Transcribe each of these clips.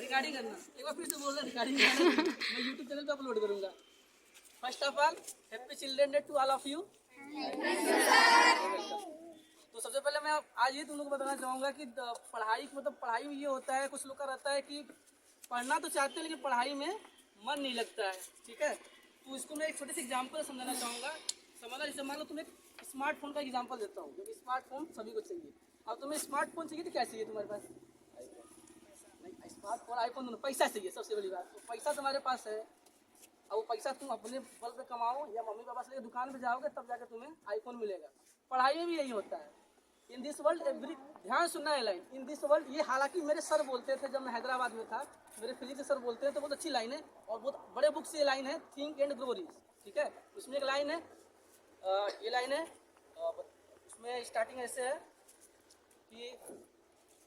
Recording करना, एक बार फिर से बोल रहा रिकॉर्डिंग करना, मैं यूट्यूब चैनल पे अपलोड करूंगा। First of all happy children day to all of you. तो सबसे पहले मैं आज ये तुम लोग को बताना चाहूँगा कि पढ़ाई मतलब पढ़ाई में ये होता है, कुछ लोग का रहता है कि पढ़ना तो चाहते हैं लेकिन पढ़ाई में मन नहीं लगता है, ठीक है। तो इसको मैं एक छोटे से एग्जाम्पल समझाना चाहूँगा। समझना, जैसे मान लो तुम्हें स्मार्टफोन का एग्जाम्पल देता हूँ, क्योंकि स्मार्टफोन सभी को चाहिए। अब तुम्हें स्मार्टफोन चाहिए तो क्या चाहिए तुम्हारे पास? नहीं, स्मार्टफोन आईफोन दोनों, पैसा चाहिए सबसे बड़ी बात। तो पैसा तुम्हारे पास है, अब वो पैसा तुम अपने बल पे कमाओ या मम्मी पापा से लेकर दुकान पे जाओगे तब जाकर तुम्हें आईफोन मिलेगा। पढ़ाई में भी यही होता है। इन दिस वर्ल्ड एवरी, ध्यान सुनना है लाइन, इन दिस वर्ल्ड, ये हालांकि मेरे सर बोलते थे जब मैं हैदराबाद में था, मेरे फिजिक्स के सर बोलते हैं तो बहुत अच्छी लाइन है और बहुत बड़े बुक से ये लाइन है, थिंक एंड ग्रो रिच, ठीक है। उसमें एक लाइन है, ये लाइन है, उसमें स्टार्टिंग ऐसे है कि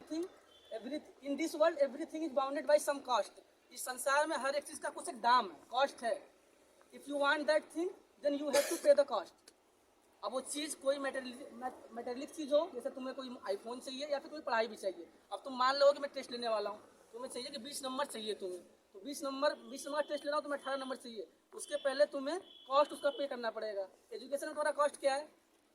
thing every, in this world everything is bounded by some cost. इस संसार में हर एक चीज़ का कुछ एक दाम है, कॉस्ट है। If you want that thing then you have to pay the cost. अब वो चीज़ कोई मेटेरियलिक चीज़ हो, जैसे तुम्हें कोई आईफोन चाहिए या फिर कोई पढ़ाई भी चाहिए। अब तुम मान लो कि मैं टेस्ट लेने वाला हूँ, तुम्हें चाहिए कि 20 नंबर चाहिए तुम्हें, तो 20 नंबर टेस्ट लेना हो, तुम्हें 18 नंबर चाहिए। उसके पहले तुम्हें कॉस्ट उसका पे करना पड़ेगा। एजुकेशन में तुम्हारा कॉस्ट क्या है,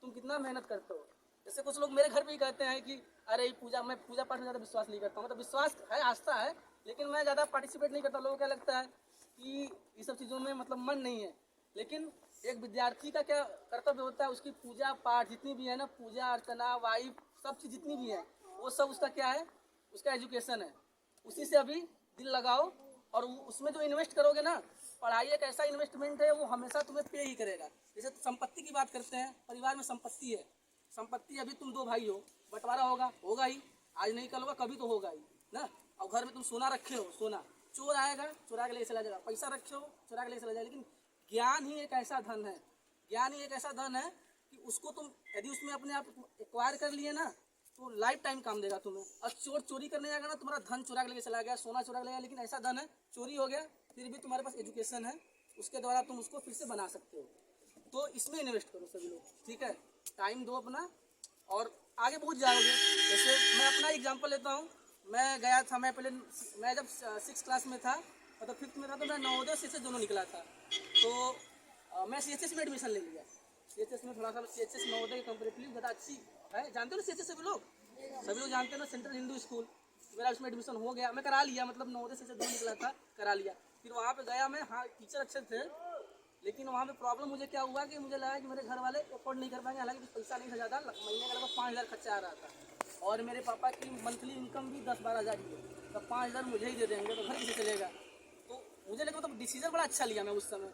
तुम कितना मेहनत करते हो। जैसे कुछ लोग मेरे घर पे ही कहते हैं कि अरे मैं पूजा पाठ में ज़्यादा विश्वास नहीं करता हूँ। मतलब विश्वास है, आस्था है, लेकिन मैं ज़्यादा पार्टिसिपेट नहीं करता। लोगों को क्या लगता है कि ये सब चीज़ों में मतलब मन नहीं है। लेकिन एक विद्यार्थी का क्या कर्तव्य होता है, उसकी पूजा पाठ जितनी भी है ना, पूजा अर्चना वाइफ सब चीज़ जितनी भी है, वो सब उसका क्या है, उसका एजुकेशन है। उसी से अभी दिल लगाओ और उसमें जो इन्वेस्ट करोगे ना, पढ़ाई एक ऐसा इन्वेस्टमेंट है, वो हमेशा तुम्हें पे ही करेगा। जैसे संपत्ति की बात करते हैं, परिवार में संपत्ति है, संपत्ति अभी तुम 2 भाई हो, बंटवारा होगा ही, आज नहीं कल होगा, कभी तो होगा ही ना। और घर में तुम सोना रखे हो, सोना चोर आएगा, चुरा के ले चला जाएगा, पैसा रखे हो, चुरा के ले चला जाएगा। लेकिन ज्ञान ही एक ऐसा धन है, ज्ञान ही एक ऐसा धन है कि उसको तुम यदि उसमें अपने आप एक्वायर कर लिए ना, तो लाइफ टाइम काम देगा तुम्हें। और चोर चोरी करने जाएगा ना, तुम्हारा धन चुरा के लेके चला गया, सोना चुरा के ले गया, लेकिन ऐसा धन है, चोरी हो गया, फिर भी तुम्हारे पास एजुकेशन है, उसके द्वारा तुम उसको फिर से बना सकते हो। तो इसमें इन्वेस्ट करो सभी लोग, ठीक है। टाइम दो अपना और आगे पहुंच जाओगे। जैसे मैं अपना एग्जांपल लेता हूँ, मैं गया था, मैं जब 6 क्लास में था, मतलब 5th में था, तो मैं नवोदय CHS दोनों निकला था। तो मैं CHS में एडमिशन ले लिया। CHS में थोड़ा सा CHS नवोदय कंपेरेटिवली ज़्यादा अच्छी है, जानते हो ना CHS सभी लोग जानते हैं ना, सेंट्रल हिंदू स्कूल। मेरा उसमें एडमिशन हो गया, मैं करा लिया, मतलब नवोदय CHS दोनों निकला था, करा लिया। फिर वहाँ पर गया मैं, हाँ टीचर अच्छे थे, लेकिन वहाँ पे प्रॉब्लम मुझे क्या हुआ कि मुझे लगा कि मेरे घर वाले अफोर्ड नहीं कर पाएंगे। हालांकि कुछ पैसा नहीं था ज़्यादा, महीने का लगभग 5,000 खर्चा आ रहा था और मेरे पापा की मंथली इनकम भी 10-12 हज़ार ही है, तो 5,000 मुझे ही दे देंगे तो घर कैसे चलेगा। तो मुझे लगा, मतलब डिसीजन बड़ा अच्छा लिया मैं उस समय।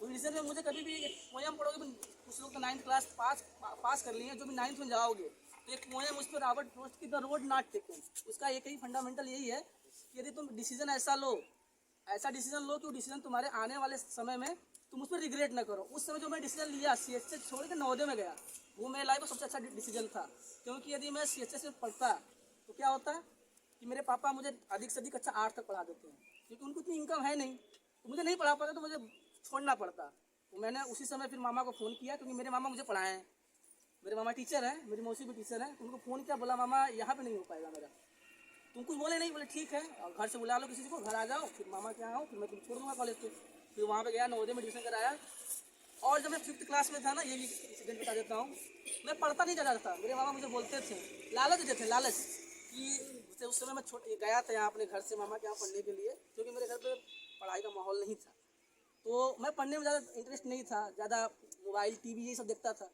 उस डिसीजन में मुझे कभी भी एक पोएम पढ़ोगे, कुछ लोग तो 9th क्लास पास कर लिए, जो भी 9th में जाओगे तो एक पोएम उस पर रॉबर्ट फ्रॉस्ट की द रोड नॉट टेकन, उसका एक ही फंडामेंटल यही है कि यदि तुम डिसीजन ऐसा डिसीजन लो कि वो डिसीजन तुम्हारे आने वाले समय में तुम उस पर रिग्रेट ना करो। उस समय जो मैं डिसीजन लिया, CHS छोड़ के नवोदय में गया, वो मेरे लाइफ का सबसे अच्छा डिसीजन था। क्योंकि यदि मैं CHS में पढ़ता तो क्या होता है कि मेरे पापा मुझे अधिक से अधिक अच्छा 8 तक पढ़ा देते हैं, क्योंकि उनको इतनी इनकम है नहीं, तो मुझे नहीं पढ़ा पाता, तो मुझे छोड़ना पड़ता। तो मैंने उसी समय फिर मामा को फ़ोन किया, क्योंकि मेरे मामा मुझे पढ़ाए हैं, मेरे मामा टीचर हैं, मेरी मौसी भी टीचर हैं। तो उनको फ़ोन किया, बोला मामा यहाँ पर नहीं हो पाएगा मेरा। तुम कुछ बोले नहीं, बोले ठीक है, और घर से बुला लो किसी को, घर आ जाओ, फिर मामा के यहाँ आओ, फिर मैं तुम छोड़ दूँगा कॉलेज पे। फिर वहाँ पे गया, नवोदय में एडमिशन कराया। और जब मैं 5th क्लास में था ना, ये भी इंसिडेंट बता देता हूँ, मैं पढ़ता नहीं ज़्यादा था। मेरे मामा मुझे बोलते थे, लालच देते थे, लालच कि जैसे उस समय मैं गया था यहाँ अपने घर से मामा के यहाँ पढ़ने के लिए, क्योंकि मेरे घर पर पढ़ाई का माहौल नहीं था। तो मैं पढ़ने में ज़्यादा इंटरेस्ट नहीं था, ज़्यादा मोबाइल TV यही सब देखता था।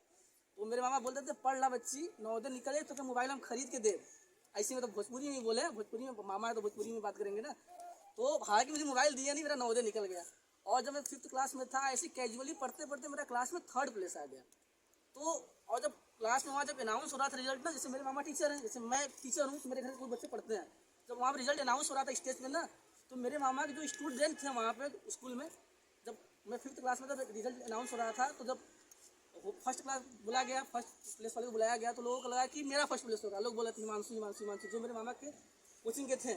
तो मेरे मामा बोलते थे, पढ़ ला बच्ची, नवोदय निकले तो फिर मोबाइल हम खरीद के दे। ऐसे में तो भोजपुरी में ही बोले, भोजपुरी में मामा है तो भोजपुरी में बात करेंगे ना। तो हालांकि मुझे मोबाइल दिया नहीं, मेरा नवोदय निकल गया। और जब मैं 5th क्लास में था, ऐसे कैजुअली पढ़ते पढ़ते मेरा क्लास में 3rd प्लेस आ गया। तो और जब क्लास में वहाँ जब अनाउंस हो रहा था रिजल्ट ना, जैसे मेरे मामा टीचर हैं, जैसे मैं टीचर हूँ, तो मेरे घर में कोई बच्चे पढ़ते हैं, जब वहाँ पर रिजल्ट अनाउंस हो रहा था स्टेज पे ना, तो मेरे मामा के जो स्टूडेंट थे वहाँ पे स्कूल में, जब मैं 5th क्लास में था, रिजल्ट अनाउंस हो रहा था, तो जब वो फर्स्ट क्लास बुला गया, फर्स्ट प्लेस वाले को बुलाया गया, तो लोगों को लगा कि मेरा फर्स्ट प्लेस होगा। लोग बोले थे हिमांशु, जो मेरे मामा के कोचिंग के थे।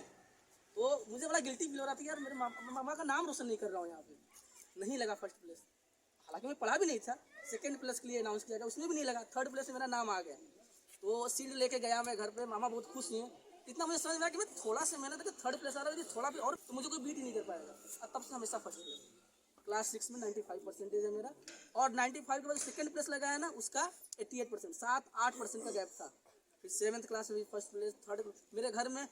तो मुझे बड़ा गिल्टी फील हो रहा था, यार मेरे मामा का नाम रोशन नहीं कर रहा हूँ यहाँ पे, नहीं लगा फर्स्ट प्लेस। हालांकि मैं पढ़ा भी नहीं था, 2nd प्लेस के लिए अनाउंस किया गया, उसमें भी नहीं लगा, 3rd प्लेस में मेरा नाम आ गया। तो सीट लेके गया मैं घर पे, मामा बहुत खुश हुए इतना मुझे समझ में आया कि मैं थोड़ा सा मेहनत करके थर्ड प्लेस आ रहा है, यदि थोड़ा भी और तो मुझे कोई बीट ही नहीं कर पाएगा। और तब से हमेशा फर्स्ट प्लेस। क्लास 6 में 95% है मेरा, और 95 के बाद सेकंड प्लेस लगा है ना, उसका 88%, 7-8% का गैप था। फिर 7th क्लास में भी फर्स्ट प्लेस, थर्ड। मेरे घर में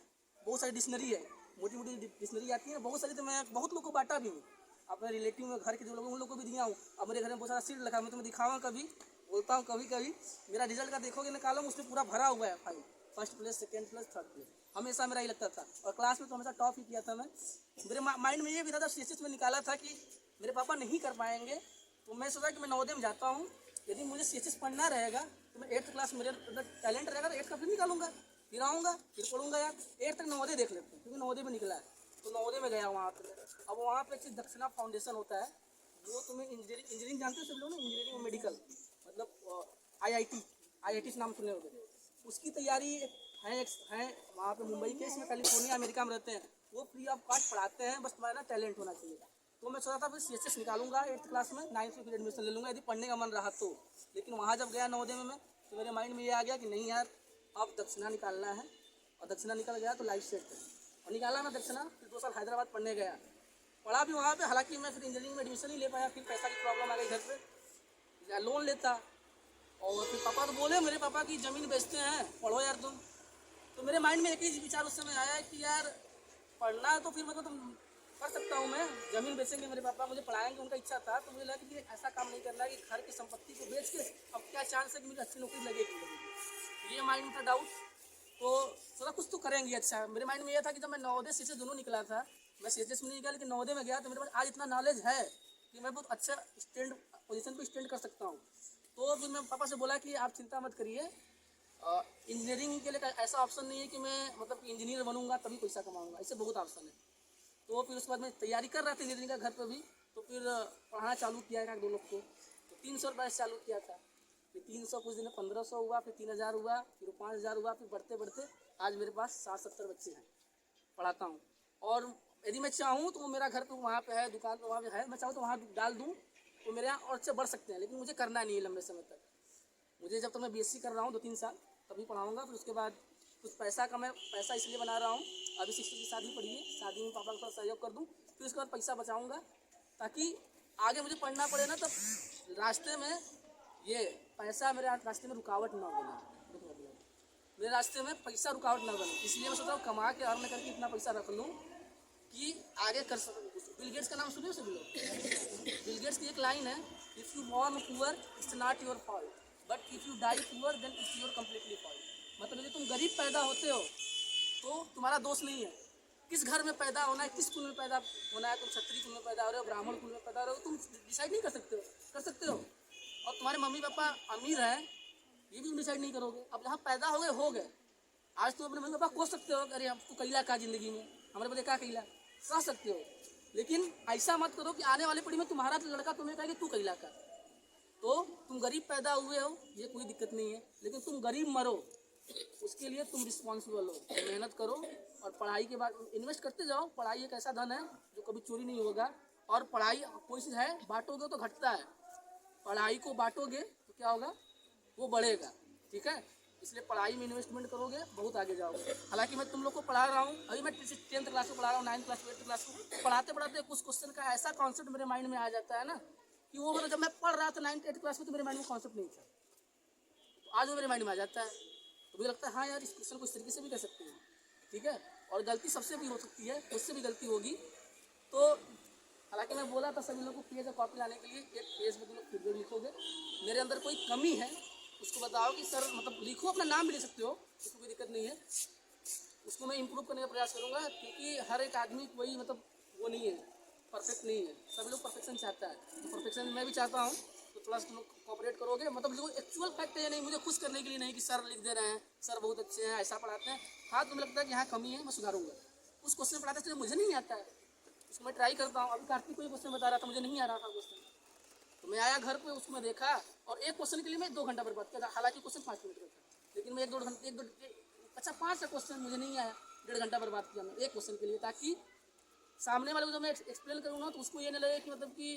बहुत सारी डिक्शनरी है, मोटी मोटी डिक्शनरी आती है बहुत सारी, तो मैं बहुत लोग को बांटा भी हूँ। अपने रिलेटिव में घर के जो लोग उन लोग को भी दिया हूँ। अब मेरे घर में बहुत सारा सीट लगा, मैं तुम्हें दिखाऊंगा कभी, बोलता हूँ कभी कभी। मेरा रिजल्ट का देखोगे निकालो, उसमें पूरा भरा हुआ है file, first place, second place, third place, हमेशा मेरा ही लगता था। और क्लास में तो हमेशा टॉप ही किया था मैं। मेरे माइंड में ये भी था, जब सीएसएस में निकाला था कि मेरे पापा नहीं कर पाएंगे, तो मैं सोचा कि मैं नवोदय में जाता हूँ, यदि मुझे सीएसएस पढ़ना रहेगा तो मैं 8th क्लास मेरे अंदर टैलेंट रहेगा तो 8th का फिर निकालूंगा, फिर आऊँगा, फिर पढ़ूंगा यार। 8th तक नवोदय देख लेते हैं, क्योंकि नवोदय में निकला है, तो नवोदय में गया वहाँ पर। अब वहाँ पे एक चीज़ दक्षिणा फाउंडेशन होता है, वो तुम्हें इंजीनियरिंग जानते हो सब लोग ना, इंजीनियरिंग और मेडिकल, मतलब IIT नाम सुने होंगे, उसकी तैयारी है वहाँ पे मुंबई के, इसमें कैलिफोर्निया अमेरिका में रहते हैं, वो फ्री ऑफ कॉस्ट पढ़ाते हैं, बस तुम्हारा ना टैलेंट होना चाहिए। तो मैं सोचा था फिर सीएसएस निकालूंगा 8th क्लास में, 9th में फिर एडमिशन ले लूँगा यदि पढ़ने का मन रहा तो। लेकिन वहाँ जब गया नवोदय में मैं, तो मेरे माइंड में ये आ गया कि नहीं यार, अब दक्षिणा निकालना है, और दक्षिणा निकल गया तो लाइफ सेट है। और निकाला मैं दक्षिणा, फिर 2 साल हैदराबाद पढ़ने गया, पढ़ा भी वहाँ पे। हालांकि मैं फिर इंजीनियरिंग में एडमिशन नहीं ले पाया, फिर पैसा की प्रॉब्लम आ गई घर पे, लोन लेता। और फिर पापा तो बोले, मेरे पापा की ज़मीन बेचते हैं, पढ़ो यार तुम। तो मेरे माइंड में एक ही विचार उस समय आया कि यार पढ़ना है तो फिर मतलब कर सकता हूँ मैं, ज़मीन बेचेंगे मेरे पापा, मुझे पढ़ाएंगे, उनका इच्छा था। तो मुझे लगा कि ऐसा काम नहीं करना है कि घर की संपत्ति को बेच के अब क्या चांस है कि मुझे अच्छी नौकरी लगेगी, ये माइंड में था डाउट। तो थोड़ा कुछ तो करेंगे अच्छा। मेरे माइंड में यह था कि जब मैं नवोदय सीएसएस दोनों निकला था, मैं सीएसएस में नहीं गया लेकिन नवोदय में गया, तो मेरे पास आज इतना नॉलेज है कि मैं बहुत अच्छा स्टैंड पोजीशन पे स्टैंड कर सकता हूँ। तो फिर मैं पापा से बोला कि आप चिंता मत करिए, इंजीनियरिंग के लिए ऐसा ऑप्शन नहीं है कि मैं मतलब इंजीनियर बनूंगा तभी पैसा कमाऊंगा, इससे बहुत ऑप्शन है। तो फिर उसके बाद मैं तैयारी कर रहा था इंजीनियरिंग का घर पर भी, तो फिर पढ़ाना चालू किया एक दो लोग को, तो 300 रुपये से चालू किया था, फिर 300 कुछ दिन 1500 हुआ, फिर 3000 हुआ, फिर 5000 हुआ, फिर बढ़ते बढ़ते आज मेरे पास 60-70 बच्चे हैं, पढ़ाता हूँ। और यदि मैं चाहूँ तो मेरा घर तो वहाँ पे है, दुकान तो वहाँ पे है, मैं चाहूँ तो वहाँ डाल दूँ तो मेरे यहाँ और अच्छे बढ़ सकते हैं, लेकिन मुझे करना नहीं है लंबे समय तक। मुझे जब तक मैं बीएससी कर रहा हूँ 2-3 साल तभी पढ़ाऊँगा, फिर उसके बाद कुछ पैसा का मैं पैसा इसलिए बना रहा हूँ, अभी सिस्टर की शादी पड़ी है, शादी में पापा का थोड़ा सहयोग कर दूँ, फिर उसके बाद पैसा बचाऊँगा ताकि आगे मुझे पढ़ना पड़े ना, तब रास्ते में ये पैसा मेरे रास्ते में रुकावट ना बने, मेरे रास्ते में पैसा रुकावट ना बने। इसलिए मैं सोच रहा हूँ कमा के अर्न करके इतना पैसा रख लूँ कि आगे कर सकूँ। बिल गेट्स का नाम सुनिए सभी लोग, बिल गेट्स की एक लाइन है, if you born poor it's not your fault, but if you die poor then it's your completely fault. मतलब यदि तुम गरीब पैदा होते हो तो तुम्हारा दोष नहीं है, किस घर में पैदा होना है, किस कुल में पैदा होना है, तुम क्षत्रिय कुल में पैदा हो रहे हो, ब्राह्मण कुल में पैदा हो रहे हो, तुम डिसाइड नहीं कर सकते हो, कर सकते हो। और तुम्हारे मम्मी पापा अमीर हैं ये भी डिसाइड नहीं करोगे। अब जहाँ पैदा हो गए हो गए। आज तुम अपने मम्मी पापा को सकते हो, अरे हम तो कैला का ज़िंदगी में हमारे बदले क्या कैला, कह सकते हो, लेकिन ऐसा मत करो कि आने वाली पीढ़ी में तुम्हारा लड़का तुम्हें कहे कि तू कैला का। तो तुम गरीब पैदा हुए हो ये कोई दिक्कत नहीं है, लेकिन तुम गरीब मरो उसके लिए तुम रिस्पॉन्सिबल हो, मेहनत करो और पढ़ाई के बाद इन्वेस्ट करते जाओ। पढ़ाई एक ऐसा धन है जो कभी चोरी नहीं होगा, और पढ़ाई कोई चीज़ है बांटोगे तो घटता है, पढ़ाई को बांटोगे तो क्या होगा, वो बढ़ेगा। ठीक है, इसलिए पढ़ाई में इन्वेस्टमेंट करोगे बहुत आगे जाओगे। हालांकि मैं तुम लोग को पढ़ा रहा हूँ, अभी मैं 10th क्लास में पढ़ा रहा हूँ, 9th क्लास 8th क्लास में, पढ़ाते पढ़ाते कुछ क्वेश्चन का ऐसा कॉन्सेप्ट मेरे माइंड में आ जाता है ना कि वो मतलब जब मैं पढ़ रहा था 9th 8th क्लास में तो मेरे माइंड में कॉन्सेप्ट नहीं था, तो आज वो मेरे माइंड में आ जाता है। तो मुझे लगता है हाँ यार इस क्वेश्चन को इस तरीके से भी कर सकते हैं। ठीक है, और गलती सबसे भी हो सकती है, उससे भी गलती होगी। तो हालांकि मैं बोला था सभी लोगों को पेज और कॉपी लाने के लिए, एक फेसबुक में फीडबैक लिखोगे, मेरे अंदर कोई कमी है उसको बताओ कि सर मतलब लिखो, अपना नाम भी ले सकते हो, उसको कोई दिक्कत नहीं है, उसको मैं इम्प्रूव करने का प्रयास करूँगा। क्योंकि हर एक आदमी कोई मतलब वो नहीं है, परफेक्ट नहीं है, सभी लोग परफेक्शन चाहता है, तो परफेक्शन मैं भी चाहता हूँ, तो थोड़ा सा तुम लोग कॉपरेट करोगे। मतलब जो एक्चुअल फैक्ट है नहीं, मुझे खुश करने के लिए नहीं कि सर लिख दे रहे हैं, सर बहुत अच्छे हैं, ऐसा पढ़ाते हैं। हाँ तुम्हें लगता है कि यहाँ कमी है, मैं सुधारूंगा। उस क्वेश्चन पढ़ाते समय मुझे नहीं आता है, उसको मैं ट्राई करता हूँ। अभी कार्तिक कोई क्वेश्चन बता रहा था, मुझे नहीं आ रहा था क्वेश्चन, तो मैं आया घर पे, उसको मैं देखा और एक क्वेश्चन के लिए मैं 2 घंटा बर्बाद किया था। हालांकि क्वेश्चन 5 मिनट का था, लेकिन मैं 1-2 घंटे अच्छा 5 का क्वेश्चन मुझे नहीं आया, 1.5 घंटा बर्बाद किया मैं एक क्वेश्चन के लिए, ताकि सामने वाले को जब मैं एक्सप्लेन करूँगा तो उसको ये नहीं लगे कि मतलब कि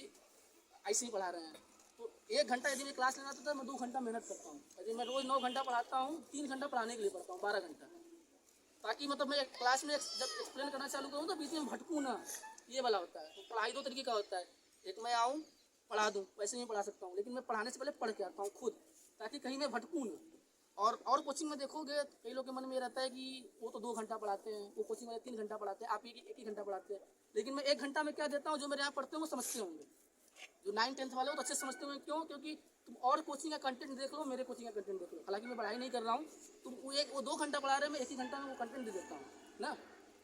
ऐसे ही पढ़ा रहे हैं। तो 1 घंटा यदि मैं क्लास लेना तो मैं 2 घंटा मेहनत करता हूँ। यदि मैं रोज़ 9 घंटा पढ़ाता हूँ, 3 घंटा पढ़ाने के लिए पढ़ता हूँ, 12 घंटा। ताकि मतलब मैं क्लास में जब एक्सप्लेन करना चालू करूँ तो बीच में भटकूँ ना, ये वाला होता है। तो पढ़ाई दो तरीके का होता है, एक मैं आऊँ पढ़ा दूँ, वैसे नहीं पढ़ा सकता हूँ, लेकिन मैं पढ़ाने से पहले पढ़ के आता हूँ खुद, ताकि कहीं मैं भटकूँ ना। और कोचिंग में देखोगे कई लोग के मन में ये रहता है कि वो तो 2 घंटा पढ़ाते हैं, वो कोचिंग वाले 3 घंटा पढ़ाते हैं, आप एक ही घंटा पढ़ाते हैं। लेकिन मैं 1 घंटा में क्या देता हूँ, जो मेरे यहाँ पढ़ते हैं वो समझते होंगे। जो 9-10 वाले हो तो अच्छे समझते होंगे, क्यों? क्योंकि तुम और कोचिंग का कंटेंट देख लो, मेरे कोचिंग का कंटेंट देख लो। हालांकि मैं पढ़ाई नहीं कर रहा हूँ, तुम वो 2 घंटा पढ़ा रहे हैं, मैं 1 ही घंटा में वो कंटेंट दे देता हूँ ना।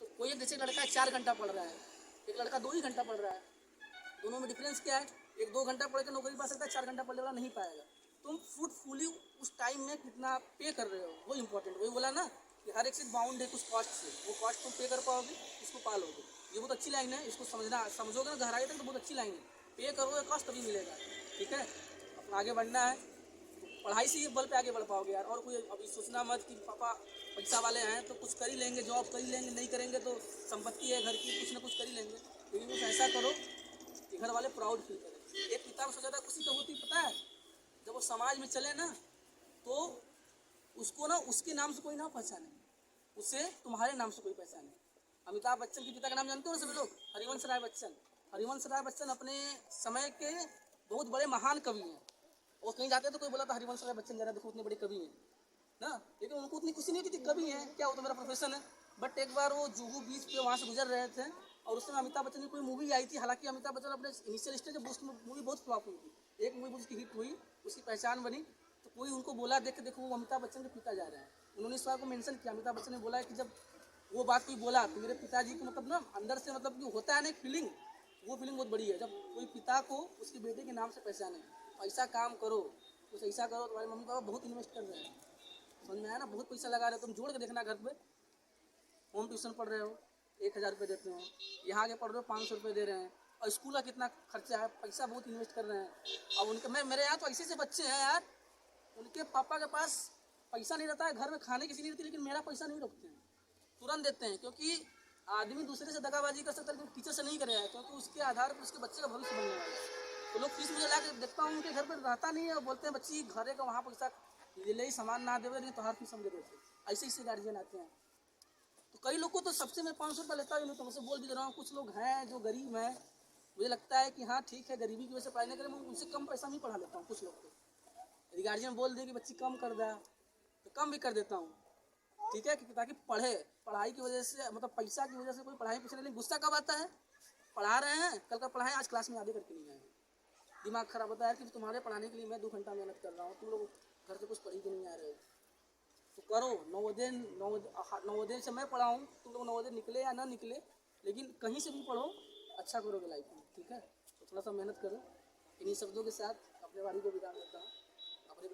तो कोई एक जैसे लड़का 4 घंटा पढ़ रहा है, एक लड़का 2 ही घंटा पढ़ रहा है, दोनों में डिफरेंस क्या है? एक 2 घंटा पढ़ के नौकरी पा सकता है, 4 घंटा पढ़ने वाला नहीं पाएगा। तुम फ्रूटफुली उस टाइम में कितना पे कर रहे हो, वो इंपॉर्टेंट। वही बोला ना कि हर एक चीज़ बाउंड है कुछ कॉस्ट से, वो कॉस्ट तुम पे कर पाओगे, इसको पालोगे। ये बहुत अच्छी लाइन है, इसको समझोगे ना गहराई तक तो बहुत अच्छी लाइन है। पे करोगे कॉस्ट तभी मिलेगा, ठीक है। अपना आगे बढ़ना है, पढ़ाई से ये बल पे आगे बढ़ पाओगे यार। और कोई अभी सोचना मत कि पापा पैसा वाले हैं तो कुछ कर ही लेंगे, जॉब कर ही लेंगे, नहीं करेंगे तो संपत्ति है घर की, कुछ ना कुछ कर ही लेंगे। लेकिन कुछ ऐसा करो कि घर वाले प्राउड फील करें। एक पिता को सबसे ज़्यादा खुशी कब होती पता है? जब वो समाज में चले ना, तो उसको ना उसके नाम से कोई ना पहचाने, उसे तुम्हारे नाम से कोई पहचाने। अमिताभ बच्चन के पिता का नाम जानते हो ना सभी लोग? हरिवंश राय बच्चन। हरिवंश राय बच्चन अपने समय के बहुत बड़े महान कवि हैं। और कहीं जाते तो कोई बोला था हरिवंश राय बच्चन जरा देखो उतने बड़े कवि हैं ना, लेकिन उनको उतनी खुशी नहीं होती थी, कवि हैं क्या, वो तो मेरा प्रोफेशन है। बट एक बार वो जुहू बीच पे वहाँ से गुजर रहे थे और उस समय अमिताभ बच्चन की कोई मूवी आई थी। हालांकि अमिताभ बच्चन अपने इनिशियल स्टेज जब उसकी मूवी बहुत फ्लॉप हुई थी, एक मूवी उसकी हिट हुई, उसकी पहचान बनी, तो कोई उनको बोला देख के देखो वो अमिताभ बच्चन के पिता जा रहे हैं। उन्होंने इस बात को मेंशन किया, अमिताभ बच्चन ने बोला है कि जब वो बात कोई बोला तो मेरे पिताजी को मतलब ना अंदर से मतलब कि होता है ना एक फीलिंग, वो फीलिंग बहुत बड़ी है जब कोई पिता को उसके बेटे के नाम से पहचाने। ऐसा काम करो, कुछ ऐसा करो, तुम्हारे मम्मी पापा बहुत इन्वेस्ट कर रहे हैं, समझ में आया ना, बहुत पैसा लगा रहे हो। तुम जोड़ के देखना, घर पे होम ट्यूशन पढ़ रहे हो 1000 रुपये देते हैं, यहाँ आगे पढ़ रहे हो 500 रुपये दे रहे हैं, और स्कूल का कितना खर्चा है, पैसा बहुत इन्वेस्ट कर रहे हैं। अब उनके मेरे यहाँ तो ऐसे बच्चे हैं यार, उनके पापा के पास पैसा नहीं रहता है, घर में खाने की चीज़ नहीं रहती, लेकिन मेरा पैसा नहीं रखते हैं, तुरंत देते हैं। क्योंकि आदमी दूसरे से दगाबाजी कर सकता है लेकिन टीचर से नहीं करेगा, क्योंकि उसके आधार पर उसके बच्चे का भविष्य बनने वाला है। तो लोग फीस मुझे ला के देखता हूँ उनके घर पर रहता नहीं है और बोलते हैं बच्ची घरे का वहाँ पैसा ले सामान ना देवे नहीं तो हर फीस हम दे देते। ऐसे ऐसे गार्जियन आते हैं। तो कई लोग को तो सबसे मैं 500 रुपये लेता हूँ, तुमसे बोल भी दे रहा हूँ। कुछ लोग हैं जो गरीब हैं, मुझे लगता है कि हाँ ठीक है गरीबी की वजह से पढ़ाई नहीं करें, मैं उनसे कम पैसा नहीं पढ़ा लेता हूँ। कुछ लोग को यदि गार्जियन बोल दे कि बच्ची कम कर दे तो कम भी कर देता हूँ, ठीक है, ताकि पढ़े। पढ़ाई की वजह से मतलब पैसा की वजह से कोई पढ़ाई पूछने, लेकिन गुस्सा कब आता है? पढ़ा रहे हैं, कल का पढ़ाएं, आज क्लास में आधे करके नहीं आए, दिमाग खराब होता है कि तुम्हारे पढ़ाने के लिए मैं 2 घंटा मेहनत कर रहा हूँ, तुम लोग घर से कुछ पढ़ी के नहीं आ रहे हो। तो करो, नवोदय से मैं पढ़ाऊँ, तुम लोग नवोदय निकले या ना निकले, लेकिन कहीं से भी पढ़ो, अच्छा करोगे लाइफ में, ठीक है। तो थोड़ा सा मेहनत करो। इन्हीं शब्दों के साथ अपने वाणी को विदा करता हूँ। अपने